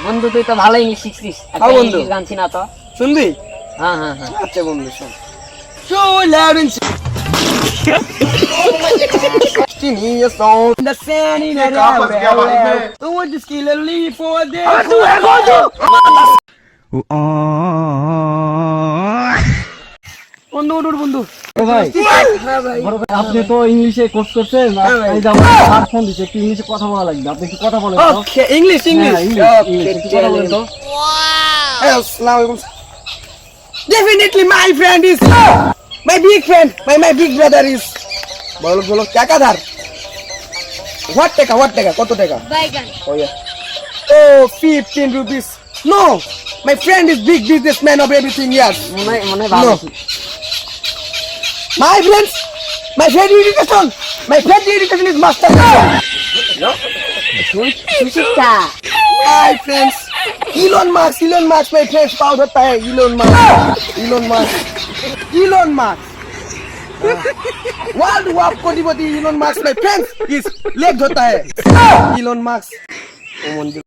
বন্ধু তুই তো ভালো ইংলিশ শিখছিস, একটা বন্ধু। ইংলিশ গান শোনা তো। শুনবি? হ্যাঁ হ্যাঁ হ্যাঁ। আচ্ছা বন্ধু শোন। So loud and Continue song the sun in the air. So what just kill a leaf for them. বন্ধু বন্ধু ও ভাই, হ্যাঁ ভাই বড় ভাই, আপনি তো ইংলিশে কোর্স করছেন, হ্যাঁ ভাই। এই যে আমার স্যার ফোন দিচ্ছে, একটু ইংলিশে কথা বলা লাগবে, আপনি একটু কথা বলেন তো। ওকে ইংলিশ হ্যাঁ, ইংলিশ ইংলিশ, একটু কথা বলেন তো। আসসালামু আলাইকুম definitely my friend is my big friend my big brother is বলো বলো টাকাদার what টাকা কত টাকা বাইগান oh yeah oh 15 rupees no my friend is big businessman of everything yes মনে ভালো No. my friend education is master সুশিক্ষা। my friends Elon Musk my friends पाउड होता है Elon Musk world war कोटिपति Elon Musk my friends is लेग होता है Elon Musk ओ मंदिर